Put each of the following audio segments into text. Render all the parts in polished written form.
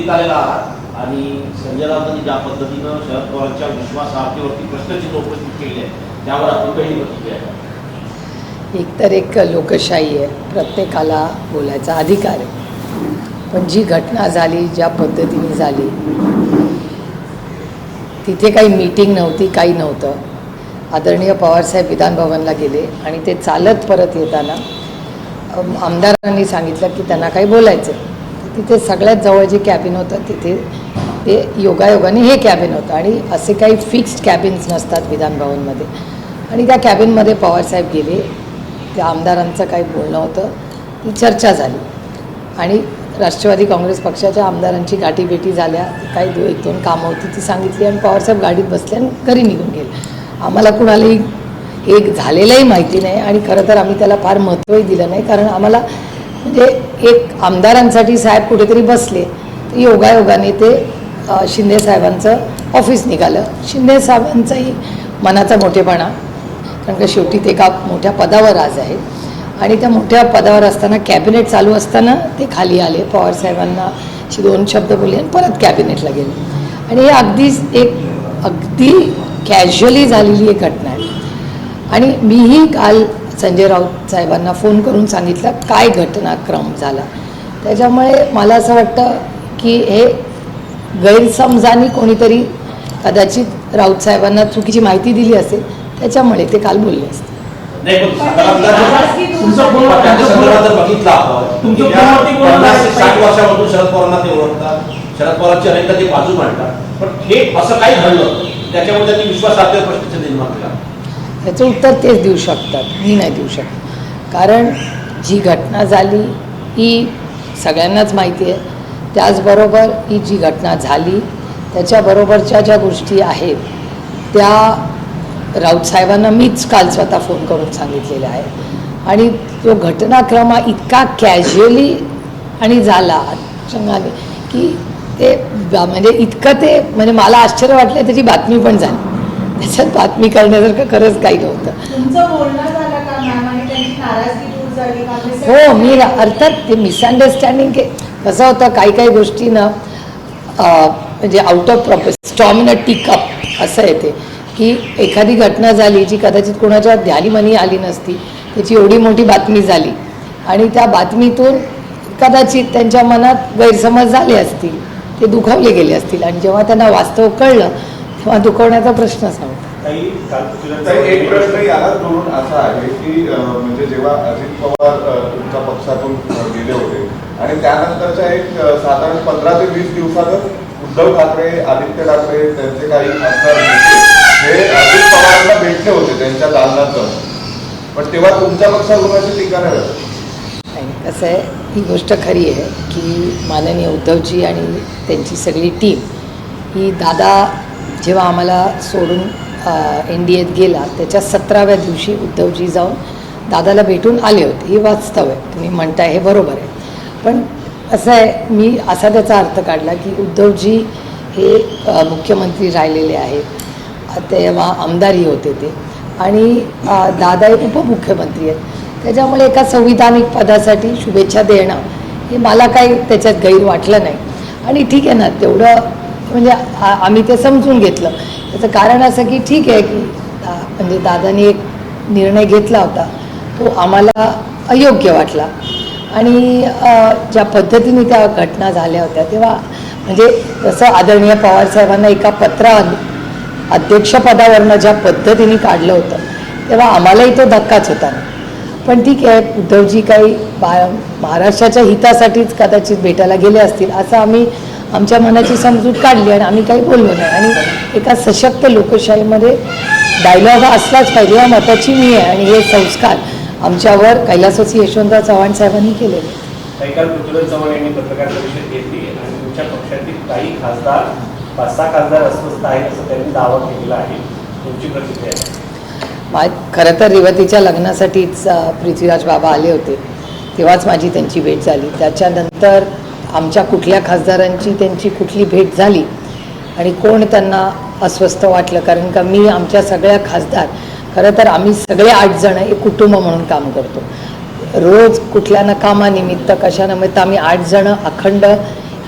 युतीत आलेला आहात आणि संजय राऊतांनी ज्या पद्धतीनं शरद पवारांच्या विश्वासार्हतेवरती प्रश्नचिन्ह उपस्थित केले आहे त्यावर आपण पहिली प्रतिक्रिया आहे. एकतर एक लोकशाही आहे, प्रत्येकाला बोलायचा अधिकार आहे, पण जी घटना झाली ज्या पद्धतीने झाली तिथे काही मीटिंग नव्हती, काही नव्हतं. आदरणीय पवारसाहेब विधानभवनला गेले आणि ते चालत परत येताना आमदारांनी सांगितलं की त्यांना काही बोलायचं. तिथे सगळ्यात जवळ जे कॅबिन होतं तिथे ते योगायोगाने हे कॅबिन होतं आणि असे काही फिक्स्ड कॅबिन्स नसतात विधानभवनमध्ये. आणि त्या कॅबिनमध्ये पवारसाहेब गेले, त्या आमदारांचं काही बोलणं होतं, ती चर्चा झाली आणि राष्ट्रवादी काँग्रेस पक्षाच्या आमदारांची गाठीभेटी झाल्या. काही एक दोन कामं होती ती सांगितली आणि पवारसाहेब गाडीत बसले आणि घरी निघून गेले. आम्हाला कुणालाही एक झालेलंही माहिती नाही आणि खरं तर आम्ही त्याला फार महत्त्वही दिलं नाही, कारण आम्हाला म्हणजे एक आमदारांसाठी साहेब कुठेतरी बसले तर योगायोगाने ते शिंदे साहेबांचं ऑफिस निघालं. शिंदे साहेबांचाही मनाचा मोठेपणा, कारण का शेवटी ते एका मोठ्या पदावर आज आहे आणि त्या मोठ्या पदावर असताना कॅबिनेट चालू असताना ते खाली आले, पवारसाहेबांना दोन शब्द बोलले आणि परत कॅबिनेटला गेले. आणि हे अगदी कॅज्युअली झालेली एक घटना आहे. आणि मीही काल संजय राऊत साहेबांना फोन करून सांगितलं काय घटनाक्रम झाला. त्याच्यामुळे मला असं वाटतं की हे गैरसमजाने कोणीतरी कदाचित राऊत साहेबांना चुकीची माहिती दिली असेल, त्याच्यामुळे ते काल बोलले असते. नाही पण संदर्भात बघितला आपण 60 वर्षापासून शरद पवारांना ते ओळखतात, शरद पवारांची अनेकदा ते बाजू मांडतात, पण हे असं काही घडलं त्याच्यामुळे त्यांनी विश्वासार्हतेवर प्रश्नचिन्ह निर्माण केला. याचं उत्तर तेच देऊ शकतात, मी नाही देऊ शकत. कारण जी घटना झाली ही सगळ्यांनाच माहिती आहे. त्याचबरोबर ही जी घटना झाली त्याच्याबरोबरच्या ज्या गोष्टी आहेत त्या राऊत साहेबांना मीच काल स्वतः फोन करून सांगितलेल्या आहे. आणि तो घटनाक्रम इतका कॅज्युअली आणि झाला चंगाने की ते म्हणजे इतकं ते म्हणजे मला आश्चर्य वाटलं. त्याची बातमी पण झाली, त्याच्यात बातमी करण्यासारखं खरंच काही नव्हतं. हो, मी अर्थात ते मिसअंडरस्टँडिंग कसं होतं, काही गोष्टीनं म्हणजे आउट ऑफ स्टॉमिना टिकअप असं येते की एखादी घटना झाली जी कदाचित कोणाच्या ध्यानीमनी आली नसती, त्याची एवढी मोठी बातमी झाली आणि त्या बातमीतून कदाचित त्यांच्या मनात गैरसमज झाले असतील, ते दुखावले गेले असतील आणि जेव्हा त्यांना वास्तव कळलं तेव्हा दुखवण्याचा प्रश्नच नव्हता. एक प्रश्न याला जोडून असा आहे की म्हणजे जेव्हा अजित पवार तुमच्या पक्षातून गेले होते आणि त्यानंतरच्या एक साधारण 15 ते 20 दिवसातच उद्धव ठाकरे, आदित्य ठाकरे त्यांचे काही आमदार हे अजित पवारांना भेटले होते त्यांच्या दालनात जाऊन, पण तेव्हा तुमच्या पक्षाकडून अशी टीका नाही झाली. कसं आहे, ही गोष्ट खरी आहे की माननीय उद्धवजी आणि त्यांची सगळी टीम ही दादा जेव्हा आम्हाला सोडून NDAत गेला त्याच्या 17व्या दिवशी उद्धवजी जाऊन दादाला भेटून आले होते. हे वास्तव आहे, तुम्ही म्हणताय हे बरोबर आहे. पण असं आहे, मी असा त्याचा अर्थ काढला की उद्धवजी हे मुख्यमंत्री राहिलेले आहेत, तेव्हा आमदारही होते ते, आणि दादा हे उपमुख्यमंत्री आहेत. त्याच्यामुळे एका संविधानिक पदासाठी शुभेच्छा देणं हे मला काही त्याच्यात गैर वाटलं नाही. आणि ठीक आहे ना, तेवढं म्हणजे आम्ही ते समजून घेतलं. त्याचं कारण असं की ठीक आहे की म्हणजे दादाने एक निर्णय घेतला होता तो आम्हाला अयोग्य वाटला आणि ज्या पद्धतीने त्या घटना झाल्या होत्या तेव्हा म्हणजे जसं आदरणीय पवारसाहेबांना एका पत्राने अध्यक्षपदावरनं ज्या पद्धतीने काढलं होतं तेव्हा आम्हालाही तो धक्काच होता. पण ठीक आहे, उद्धवजी काही महाराष्ट्राच्या हितासाठीच कदाचित भेटायला गेले असतील असं आम्ही आमच्या मनाची समजूत काढली आणि आम्ही काही बोललो नाही. आणि एका सशक्त लोकशाहीमध्ये डायलॉग असलाच पाहिजे या मताची मी आहे आणि हे संस्कार आमच्यावर कैलासवासी यशवंतराव चव्हाण साहेबांनी केलेले. काल पृथ्वीराज चव्हाण यांनी पत्रकार परिषद घेतली आणि तुमच्या पक्षातील काही खासदार 5-6 खासदार अस्वस्थ आहेत असं त्यांनी दावा केलेला आहे, तुमची प्रतिक्रिया? खरं तर रेवतीच्या लग्नासाठीच पृथ्वीराज बाबा आले होते, तेव्हाच माझी त्यांची भेट झाली. त्याच्यानंतर आमच्या कुठल्या खासदारांची त्यांची कुठली भेट झाली आणि कोण त्यांना अस्वस्थ वाटलं, कारण का मी आमच्या सगळ्या खासदार खरं तर आम्ही सगळे 8 जण एक कुटुंब म्हणून काम करतो. रोज कुठल्या ना कामानिमित्त कशानिमित्त आम्ही 8 जण अखंड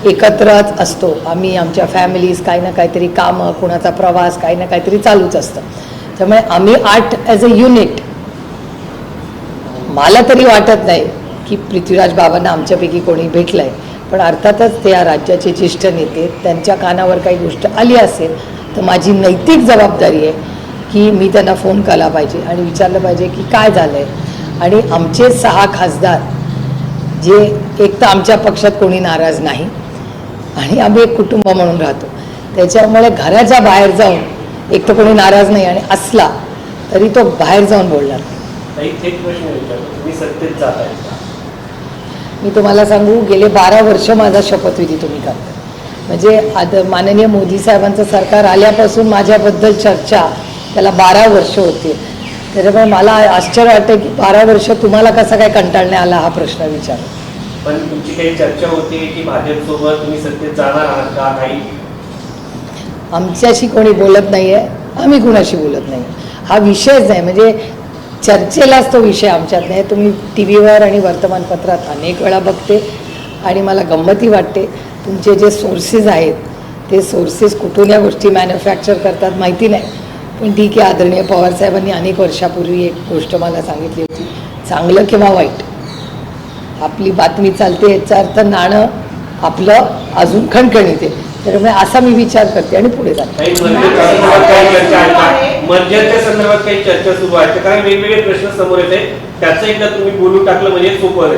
एकत्रच असतो आम्ही, आमच्या फॅमिलीज, काही ना काहीतरी कामं, कुणाचा प्रवास, काही ना काहीतरी चालूच असतं. त्यामुळे आम्ही 8 ॲज अ युनिट, मला तरी वाटत नाही की पृथ्वीराज बाबांना आमच्यापैकी कोणी भेटलं आहे. पण अर्थातच ते या राज्याचे ज्येष्ठ नेते, त्यांच्या कानावर काही गोष्ट आली असेल तर माझी नैतिक जबाबदारी आहे की मी त्यांना फोन केला पाहिजे आणि विचारलं पाहिजे की काय झालं आहे. आणि आमचे 6 खासदार जे एक तर आमच्या पक्षात कोणी नाराज नाही आणि आम्ही एक कुटुंब म्हणून राहतो, त्याच्यामुळे घराच्या बाहेर जाऊन एक तर कोणी नाराज नाही आणि असला तरी तो बाहेर जाऊन बोलणार. एक प्रश्न विचारतो, तुम्ही सत्तेत जात आहे का? मी तुम्हाला सांगू, गेले 12 वर्ष माझा शपथविधी तुम्ही करता. म्हणजे माननीय मोदी साहेबांचं सरकार आल्यापासून माझ्याबद्दल चर्चा त्याला 12 वर्ष होते. त्याच्यामुळे मला आश्चर्य वाटतं की 12 वर्ष तुम्हाला कसा काय कंटाळणे आला हा प्रश्न विचार. पण तुमची काही चर्चा होती की भाजपसोबत तुम्ही सत्तेत जाणार आहात का? काही आमच्याशी कोणी बोलत नाही आहे, आम्ही कुणाशी बोलत नाही, हा विषयच नाही. म्हणजे चर्चेलाच तो विषय आमच्यात नाही. तुम्ही टी व्हीवर आणि वर्तमानपत्रात अनेक वेळा बघते आणि मला गंमती वाटते. तुमचे जे सोर्सेस आहेत ते सोर्सेस कुठून या गोष्टी मॅन्युफॅक्चर करतात माहिती नाही. पण ठीक आहे, आदरणीय पवारसाहेबांनी अनेक वर्षापूर्वी एक गोष्ट मला सांगितली होती, चांगलं किंवा वाईट आपली बातमी चालते याचा अर्थ नाणं आपलं अजून खणखणीत आहे. त्यामुळे असा मी विचार करते आणि पुढे जाते. मर्जरच्या संदर्भात काही चर्चा सुरू आहे, कारण वेगवेगळे प्रश्न समोर येते, त्याचं एकदा तुम्ही बोलून टाकलं म्हणजे सोपं आहे.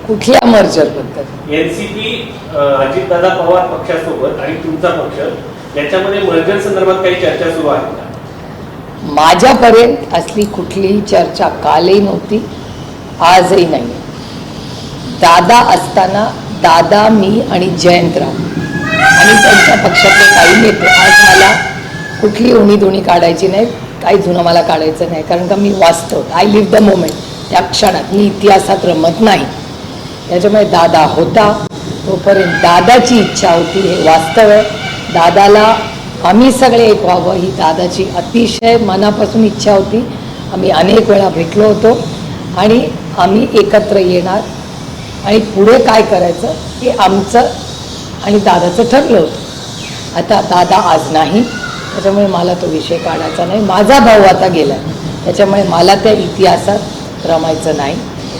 कुठल्या मर्जरबद्दल? एनसीपी अजितदादा पवार पक्षासोबत आणि तुमचा पक्ष याच्यामध्ये मर्जर संदर्भात काही चर्चा सुरू आहे का? माझ्यापर्यंत असली कुठलीही चर्चा कालही नव्हती, आजही नाही. दादा असताना दादा, मी आणि जयंतराव आणि त्यांच्या पक्षातले काही नेते, आज मला कुठली उणीधुणी काढायची नाही, काही जुनं मला काढायचं नाही, कारण का मी वास्तव, आय लिव्ह द मोमेंट, त्या क्षणात. मी इतिहासात रमत नाही. त्याच्यामुळे दादा होता तोपर्यंत दादाची इच्छा होती, हे वास्तव आहे. दादाला आम्ही सगळे एक व्हावं ही दादाची अतिशय मनापासून इच्छा होती. आम्ही अनेक वेळा भेटलो होतो आणि आम्ही एकत्र येणार आणि पुढे काय करायचं हे आमचं आणि दादाचं ठरलं होतं. आता दादा आज नाही, त्याच्यामुळे मला तो विषय काढायचा नाही. माझा भाऊ आता गेला, त्याच्यामुळे मला त्या इतिहासात रमायचं नाही.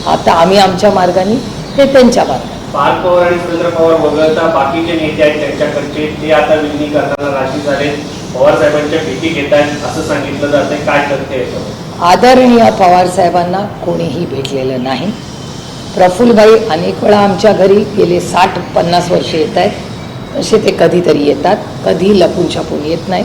आता आम्ही आमच्या मार्गाने, ते त्यांच्या मार्गाने. पार्थ पवार आणि सुरेंद्र पवार वगळता बाकीचे नेते आहेत त्यांच्याकडचे, ते आता विलीनीकरणाला राजी झाले, पवार साहेबांच्या भेटी घेत आहेत असं सांगितलं जाते. काय करते याच्यावर? आदरणीय पवार साहेबांना कोणीही भेटलेलं नाही. प्रफुल्लभाई अनेक वेळा आमच्या घरी गेले 60-50 वर्ष येत आहेत, तसे ते कधीतरी येतात, कधी लपून छपून येत नाही.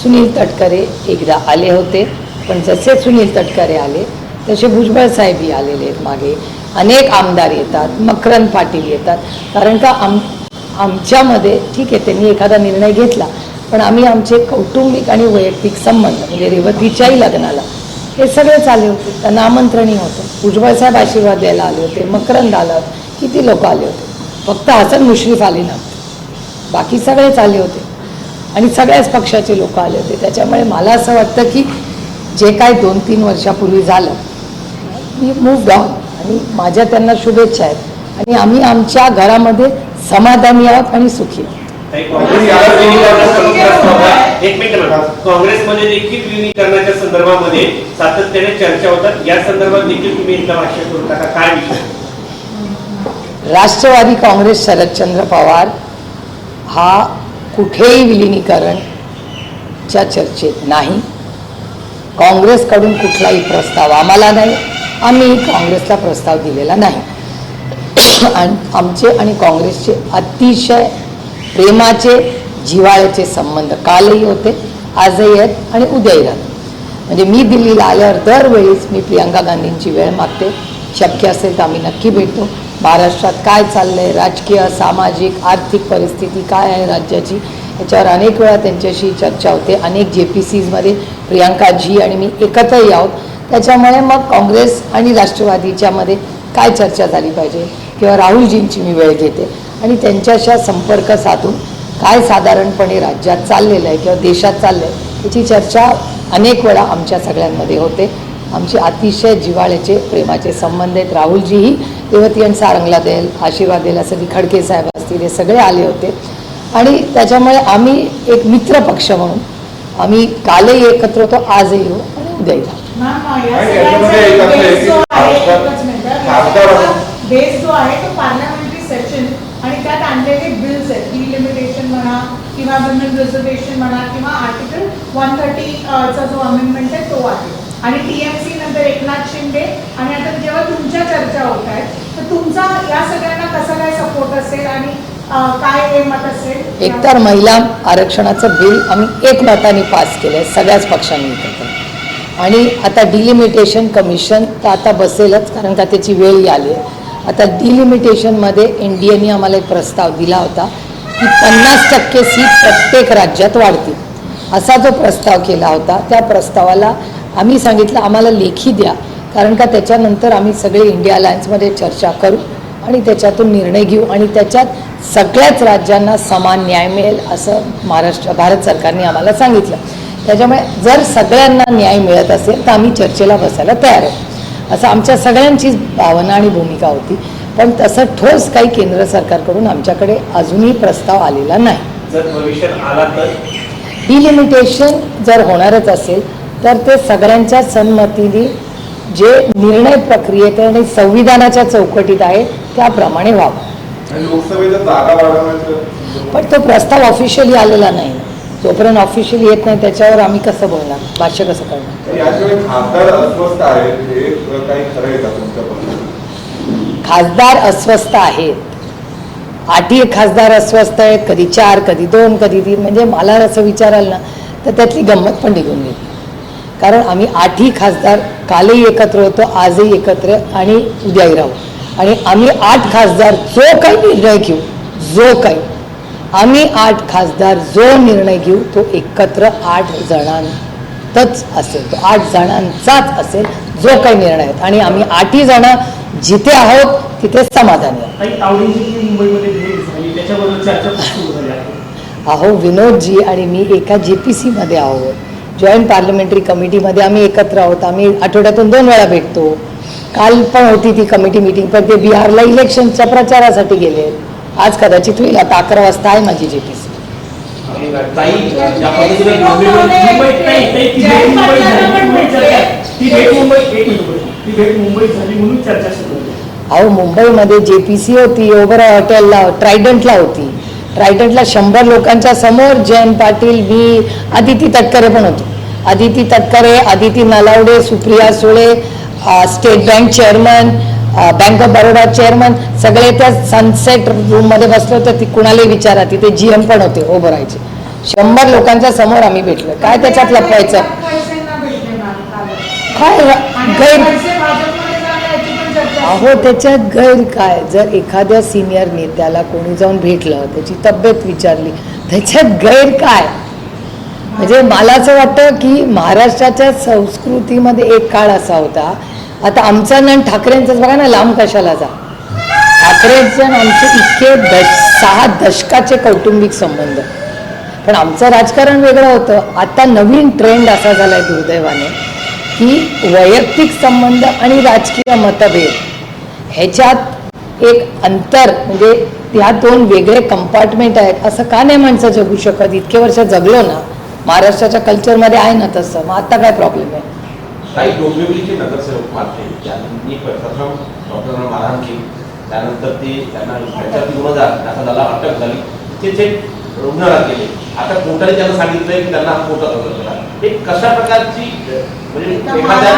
सुनील तटकरे एकदा आले होते, पण जसे सुनील तटकरे आले तसे भुजबळ साहेबही आलेले आहेत. मागे अनेक आमदार येतात, मकरंद पाटील येतात, कारण का आमच्यामध्ये ठीक आहे त्यांनी एखादा निर्णय घेतला, पण आम्ही आमचे कौटुंबिक आणि वैयक्तिक संबंध म्हणजे रेवतीच्याही लग्नाला हे सगळेच आले होते, त्यांना आमंत्रणही होतं. भुजबळ साहेब आशीर्वाद द्यायला आले होते, मकरंद आला, किती लोक आले होते. फक्त हसन मुश्रीफ आले नव्हते, बाकी सगळेच आले होते आणि सगळ्याच पक्षाचे लोक आले होते. त्याच्यामुळे मला असं वाटतं की जे काय 2-3 वर्षापूर्वी झालं, मी मूव्ह ऑन आणि माझ्या त्यांना शुभेच्छा आहेत आणि आम्ही आमच्या घरामध्ये समाधानी आहोत आणि सुखी आहोत. एक मिनिट, काँग्रेसमध्ये देखील विलीनीकरणाच्या संदर्भामध्ये सातत्याने चर्चा होतात, या संदर्भात देखील तुम्ही एकदा भाष्य करू टाका. काय विषय? राष्ट्रवादी काँग्रेस शरदचंद्र पवार हा कुठेही विलीनीकरणच्या चर्चेत नाही. काँग्रेसकडून कुठलाही प्रस्ताव आम्हाला नाही, आम्ही काँग्रेसला प्रस्ताव दिलेला नाही. आणि आमचे आणि काँग्रेसचे अतिशय प्रेमाचे जिव्हाळ्याचे संबंध कालही होते, आजही आहेत आणि उद्याही राहतात. म्हणजे मी दिल्लीला आल्यावर दरवेळीच मी प्रियंका गांधींची वेळ मागते, शक्य असेल तर आम्ही नक्की भेटतो. महाराष्ट्रात काय चाललं आहे, राजकीय, सामाजिक, आर्थिक परिस्थिती काय आहे राज्याची, याच्यावर अनेक वेळा त्यांच्याशी चर्चा होते. अनेक JPCजमध्ये प्रियंकाजी आणि मी एकत्रही आहोत. त्याच्यामुळे मग काँग्रेस आणि राष्ट्रवादीच्यामध्ये काय चर्चा झाली पाहिजे किंवा राहुलजींची मी वेळ घेते आणि त्यांच्याशी संपर्क साधून काय साधारणपणे राज्यात चाललेलं आहे किंवा देशात चाललं आहे याची चर्चा अनेक वेळा आमच्या सगळ्यांमध्ये होते. आमचे अतिशय जिव्हाळ्याचे प्रेमाचे संबंध आहेत. राहुलजीही रेवती सारंगला देईल, आशीर्वाद देईल, असं की खडके साहेब असतील, हे सगळे आले होते. आणि त्याच्यामुळे आम्ही एक मित्र पक्ष म्हणून आम्ही कालही एकत्र होतो, आजही येऊ आणि उद्याही जाऊ. बेस जो आहे तो पार्लमेंटरी सेशन आणि त्यात आणलेले बिल्स आहेत, डिलिमिटेशन म्हणा किंवा विमेन रिझर्वेशन म्हणा किंवा आर्टिकल 130 चा जो अमेंडमेंट आहे तो आहे. आणि टीएमसी नंतर एकनाथ शिंदे आणि आता जेव्हा तुमच्या चर्चा होत आहेत तर तुमचा या सगळ्यांना कसा काय सपोर्ट असेल आणि काय हे मत असेल? एकतर महिला आरक्षणाचं बिल आम्ही एकमताने पास केलं आहे सगळ्याच पक्षांनी एकत्र. आणि आता डिलिमिटेशन कमिशन तर आता बसेलच, कारण का त्याची वेळ आली आहे. आता डिलिमिटेशनमध्ये NDAने आम्हाला एक प्रस्ताव दिला होता की 50% सीट प्रत्येक राज्यात वाढतील, असा जो प्रस्ताव केला होता. त्या प्रस्तावाला आम्ही सांगितलं आम्हाला लेखी द्या, कारण का त्याच्यानंतर आम्ही सगळे इंडिया अलायन्समध्ये चर्चा करू आणि त्याच्यातून निर्णय घेऊ आणि त्याच्यात सगळ्याच राज्यांना समान न्याय मिळेल असं भारत सरकारने आम्हाला सांगितलं. त्याच्यामुळे जर सगळ्यांना न्याय मिळत असेल तर आम्ही चर्चेला बसायला तयार आहोत, असं आमच्या सगळ्यांचीच भावना आणि भूमिका होती. पण तसं ठोस काही केंद्र सरकारकडून आमच्याकडे अजूनही प्रस्ताव आलेला नाही. जर भविष्यात आला तर डिलिमिटेशन जर होणारच असेल तर ते सगळ्यांच्या संमतीने जे निर्णय प्रक्रियेत आणि संविधानाच्या चौकटीत आहे त्याप्रमाणे व्हावं. आणि लोकसभेच्या जागा वाढवण्याचं पण तो प्रस्ताव ऑफिशियली आलेला नाही. जोपर्यंत ऑफिशियली येत नाही त्याच्यावर आम्ही कसं बोलणार, भाष्य कसं करणार? याशिवाय खासदार अस्वस्थ आहेत, हे काही खरं आहे का तुमच्या पक्षात? खासदार अस्वस्थ आहेत, 8ही खासदार अस्वस्थ आहेत, कधी 4, कधी 2, कधी 3. म्हणजे मला असं विचाराल ना तर त्यातली गंमत पण निघून गेली. कारण आम्ही 8ही खासदार कालही एकत्र होतो, आजही एकत्र आणि उद्याही राहू. आणि आम्ही 8 खासदार जो काही निर्णय घेऊ, आम्ही 8 खासदार जो निर्णय घेऊ तो एकत्र 8 जणांतच असेल, तो 8 जणांचाच असेल जो काही निर्णय आहे. आणि आम्ही 8ही जण जिथे आहोत तिथे समाधानी आहोत. अहो विनोदजी आणि मी एका JPC मध्ये आहोत, जॉईंट पार्लमेंटरी कमिटीमध्ये आम्ही एकत्र आहोत. आम्ही आठवड्यातून 2 वेळा भेटतो. काल पण होती ती कमिटी मीटिंग, पण ते बिहारला इलेक्शनच्या प्रचारासाठी गेले. आज कदाचित होईल. आता 11 वाजता आहे माझी JPC. ताई, ज्या पद्धतीने अहो मुंबईमध्ये JPC होती, ओबरॉय हॉटेलला, ट्रायडंटला होती. ट्रायडंटला 100 लोकांच्या समोर जयंत पाटील, मी, आदिती तटकरे पण होतो. Aditi Tatkare, Aditi Nalawade, Supriya Sule, state bank chairman, bank of Baroda chairman, सगळे त्या सनसेट रूममध्ये बसलो होते. ती कुणालाही विचारा, तिथे GM पण होते ओबरॉयचे. 100 लोकांच्या समोर आम्ही भेटलो. काय त्याच्यात लपवायचं? काय गैर, अहो त्याच्यात गैर काय? जर एखाद्या सिनियर नेत्याला कोणी जाऊन भेटलं, त्याची तब्येत विचारली, त्याच्यात गैर काय? म्हणजे मला असं वाटतं की महाराष्ट्राच्या संस्कृतीमध्ये एक काळ असा होता. आता आमचा ना ठाकरेंचाच बघा ना, लांब कशाला जा. ठाकरेंचे आमचे इतके 6 दशकाचे कौटुंबिक संबंध, पण आमचं राजकारण वेगळं होतं. आता नवीन ट्रेंड असा झालाय दुर्दैवाने की वैयक्तिक संबंध आणि राजकीय मतभेद ह्याच्यात एक अंतर, म्हणजे त्या 2 वेगळे कंपार्टमेंट आहेत. असं का नाही माणसं जगू शकत? इतके वर्ष जगलो ना, महाराष्ट्राच्या कल्चरमध्ये आहे ना तसं. मग आता काय प्रॉब्लेम आहे? काही डोंबिवलीचे नगरसेवक मारले, त्यांनी प्रथम डॉक्टरांना मारहाण केली, त्यानंतर त्यांना गुन्हा दाखल, अटक झाली, ते रुग्णालयात गेले. आता कोर्टाने त्यांना सांगितलंय की त्यांना कोर्टात हजर करा. हे कशा प्रकारची म्हणजे एखाद्या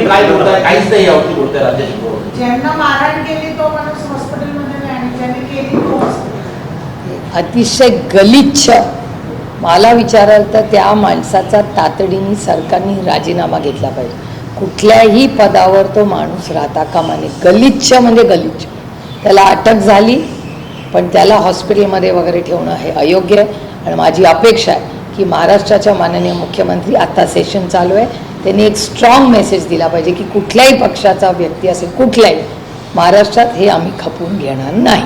काय बोलताय? काहीच नाही यावरती बोलताय राज्याची कोर्ट. ज्यांना मारहाण केली तो माणूस हॉस्पिटलमध्ये नाही आणि ज्यांनी केली तो हॉस्पिटल. अतिशय गलिच्छ. मला विचाराल तर त्या माणसाचा तातडीने सरकारने राजीनामा घेतला पाहिजे. कुठल्याही पदावर तो माणूस राहता कामा नये. गलिच्छ म्हणजे गलिच्छ. त्याला अटक झाली, पण त्याला हॉस्पिटलमध्ये वगैरे ठेवणं हे अयोग्य आहे. आणि माझी अपेक्षा आहे की महाराष्ट्राच्या माननीय मुख्यमंत्री, आता सेशन चालू आहे, त्यांनी एक स्ट्रॉंग मेसेज दिला पाहिजे की कुठल्याही पक्षाचा व्यक्ती असेल, कुठल्याही, महाराष्ट्रात हे आम्ही खपवून घेणार नाही.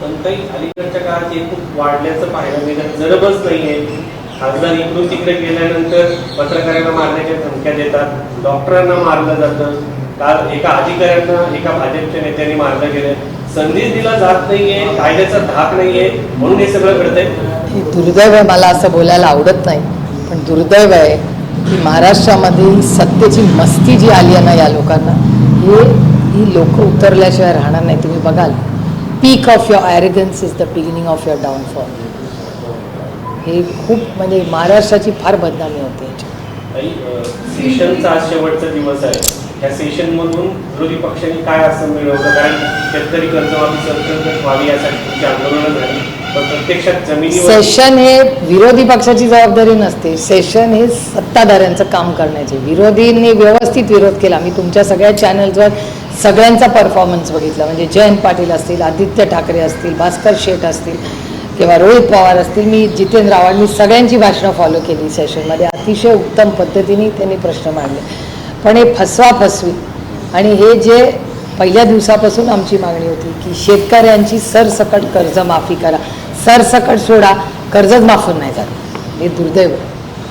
पण काही अलीकडच्या काळात हे खूप वाढल्याचं पाहायला मिळत. जरबच नाहीये. खासदार इकडून तिकडे गेल्यानंतर पत्रकारांना मारण्याच्या धमक्या देतात, डॉक्टरांना मारलं जातं. काल एका अधिकाऱ्यांना एका भाजपच्या नेत्यांनी मारलं गेलं, संधी दिला जात नाहीये, कायद्याचा धाक नाहीये, म्हणून हे सगळं घडतंय. हे दुर्दैव आहे, मला असं बोलायला आवडत नाही, पण दुर्दैव आहे की महाराष्ट्रामध्ये सत्तेची मस्ती जी आली आहे ना या लोकांना, ही लोक उतरल्याशिवाय राहणार नाही. तुम्ही बघाल, peak of your arrogance is the beginning of your downfall. हे खूप म्हणजे महाराष्ट्राची फार बदनामी होते याच्यात. सेशनचा आज शेवटचा दिवस आहे. या सेशनमधून विरोधी पक्षांनी काय असं मिळवलं? कारण शेतकरी कर्जमाफी सरसकट व्हावी यासाठी तुमची आंदोलनं झाली, पण प्रत्यक्षात जमिनीवर सेशन हे विरोधी पक्षाची जबाबदारी नसते. सेशन हे सत्ताधाऱ्यांचं काम करण्याचे. विरोधींनी व्यवस्थित विरोध केला. मी तुमच्या सगळ्या चॅनल्सवर सगळ्यांचा परफॉर्मन्स बघितला. म्हणजे जयंत पाटील असतील, आदित्य ठाकरे असतील, भास्कर शेठ असतील किंवा रोहित पवार असतील, मी जितेंद्र आव्हाड, मी सगळ्यांची भाषणं फॉलो केली सेशनमध्ये. अतिशय उत्तम पद्धतीने त्यांनी प्रश्न मांडले. पण हे फसवाफसवी आणि हे जे पहिल्या दिवसापासून आमची मागणी होती की शेतकऱ्यांची सरसकट कर्जमाफी करा, सरसकट सोडा, कर्जच माफून नाही झालं, हे दुर्दैव.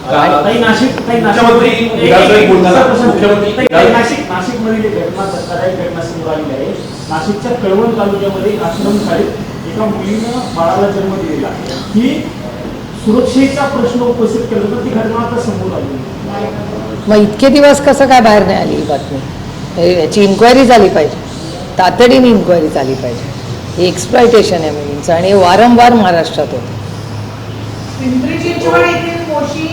नाशिकमध्ये धक्कादायक घटना समोर आलेली आहे. नाशिकच्या कळवण तालुक्यामध्ये आश्रमशाळेत एका मुलीनं बाळाला जन्म दिलेला. ही सुरक्षेचा प्रश्न उपस्थित केला तर ती घटना आता समोर आली. मग इतके दिवस कसं काय बाहेर नाही आली ही बातमी? याची इन्क्वायरी झाली पाहिजे, तातडीने इन्क्वायरी झाली पाहिजे. हे एक्सप्लॉयटेशन आहे मुलींचं आणि हे वारंवार महाराष्ट्रात होतं. पिंपरी चिंचवड येथील मोशी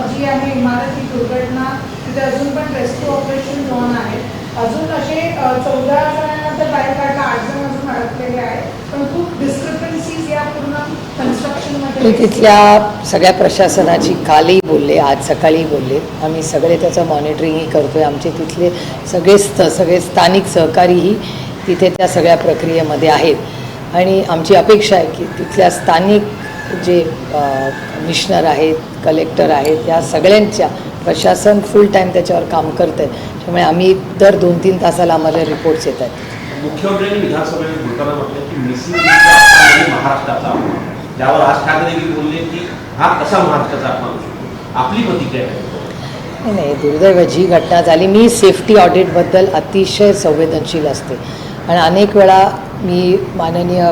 जी आहे इमारत, ही दुर्घटना, तिथे अजून पण रेस्क्यू ऑपरेशन झोन आहे. अजून असे 14 जणांनंतर बाहेर काढला, 8 जण अजून अडकलेले आहेत. पण खूप डिस्क्रिपन्सीज या पूर्ण कन्स्ट्रक्शनमध्ये. मी तिथल्या सगळ्या प्रशासनाची कालही बोलले, आज सकाळी बोलले. आम्ही सगळे त्याचं मॉनिटरिंगही करतो आहे. आमचे तिथले सगळे स्थानिक सहकारीही तिथे त्या सगळ्या प्रक्रियेमध्ये आहेत आणि आमची अपेक्षा आहे की तिथल्या स्थानिक जे कमिशनर आहेत, कलेक्टर आहेत, या सगळ्यांच्या प्रशासन फुल टाईम त्याच्यावर काम करतं आहे. त्यामुळे आम्ही दर 2-3 तासाला आम्हाला रिपोर्ट्स येत आहेत. मुख्यमंत्र्यांनी विधानसभेत बोलताना म्हटलं की मिसिंग म्हणजे महाराष्ट्राचा अपमान. त्यावर राज ठाकरे देखील बोलले की हा कसा महाराष्ट्राचा अपमान होऊ शकतो. आपली प्रतिक्रिया काय? नाही, दुर्दैव जी घटना झाली, मी सेफ्टी ऑडिटबद्दल अतिशय संवेदनशील असते आणि अनेक वेळा मी माननीय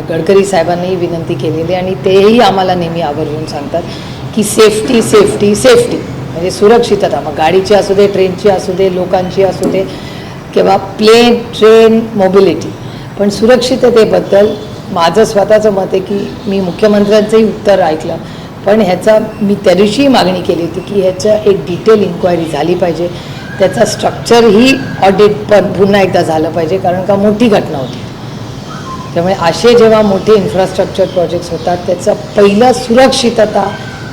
गडकरी साहेबांनाही विनंती केलेली आणि तेही आम्हाला नेहमी आवर्जून सांगतात की सेफ्टी सेफ्टी सेफ्टी, म्हणजे सुरक्षितता. मग गाडीची असू दे, ट्रेनची असू दे, लोकांची असू दे किंवा प्लेन, ट्रेन, मोबिलिटी. पण सुरक्षिततेबद्दल माझं स्वतःचं मत आहे की मी मुख्यमंत्र्यांचंही उत्तर ऐकलं, पण ह्याचा मी त्या दिवशीही मागणी केली होती की ह्याचं एक डिटेल इन्क्वायरी झाली पाहिजे. त्याचा स्ट्रक्चरही ऑडिट पण पुन्हा एकदा झालं पाहिजे, कारण का मोठी घटना होती. त्यामुळे असे जेव्हा मोठे इन्फ्रास्ट्रक्चर प्रोजेक्ट्स होतात त्याचं पहिलं सुरक्षितता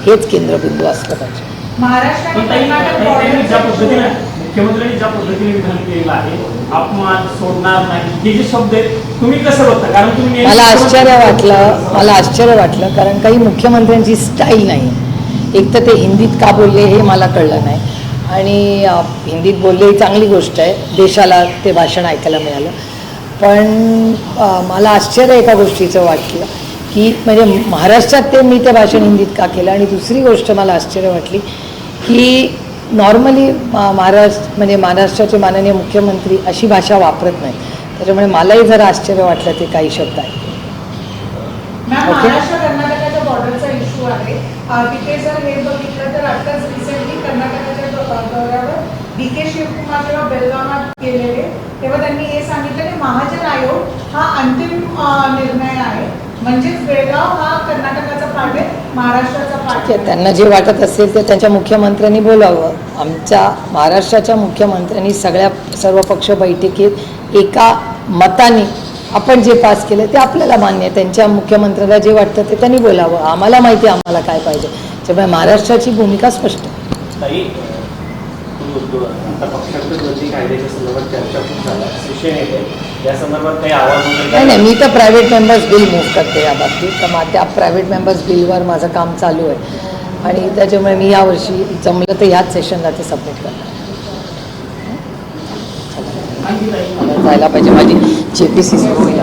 हेच केंद्रबिंदू असलं पाहिजे. महाराष्ट्र आणि कर्नाटक बॉर्डर मुख्यमंत्र्यांनी ज्या पद्धतीने विधान केलेलं आहे, अपमान सोडणार नाही, हे जे शब्द आहेत, तुम्ही कसं बघता? कारण तुम्ही मला आश्चर्य वाटलं कारण काही मुख्यमंत्र्यांची स्टाईल नाही. एक तर ते हिंदीत का बोलले हे मला कळलं नाही आणि हिंदीत बोलले ही चांगली गोष्ट आहे, देशाला ते भाषण ऐकायला मिळालं. पण मला आश्चर्य एका गोष्टीचं वाटलं की म्हणजे महाराष्ट्रात मी ते भाषण हिंदीत का केलं. आणि दुसरी गोष्ट मला आश्चर्य वाटली की नॉर्मली महाराष्ट्राचे माननीय मुख्यमंत्री अशी भाषा वापरत नाही. त्याच्यामुळे मलाही जरा आश्चर्य वाटलं ते काही शब्द आहेत. मॅम, महाराष्ट्र कर्नाटकाच्या बॉर्डरचा इश्यू आहे. तिथे जर हे बघितलं तर आत्ताच रिसेंटली कर्नाटकाच्या दौऱ्यावर DK शिवकुमार जेव्हा बेलगामात गेलेले तेव्हा त्यांनी हे सांगितलं की महाजन आयोग हा अंतिम निर्णय आहे, म्हणजेच बेळगाव हा कर्नाटकाचा पार्ट आहे, महाराष्ट्राचा पार्ट आहे. त्यांना जे वाटत असेल ते त्यांच्या मुख्यमंत्र्यांनी बोलावं. आमच्या महाराष्ट्राच्या मुख्यमंत्र्यांनी सर्व पक्ष बैठकीत एका मताने आपण जे पास केलं ते आपल्याला मान्य आहे. त्यांच्या मुख्यमंत्र्याला जे वाटतं ते त्यांनी बोलावं. आम्हाला माहिती आहे आम्हाला काय पाहिजे. त्यामुळे महाराष्ट्राची भूमिका स्पष्ट आहे. आता पक्षांतर्गत कायद्याच्या संदर्भात चर्चा खूप झाला, सेशन येते, या संदर्भात काही आवाज नाही, मी तर प्रायव्हेट मेंबर्स बिल मूव्ह करते या बाबतीत. तर त्या प्रायव्हेट मेंबर्स बिलवर माझं काम चालू आहे आणि त्याच्यामुळे मी यावर्षी जमलं तर ह्याच सेशनला ते सबमिट करणार. मला जायला पाहिजे, माझी JPCC होईल.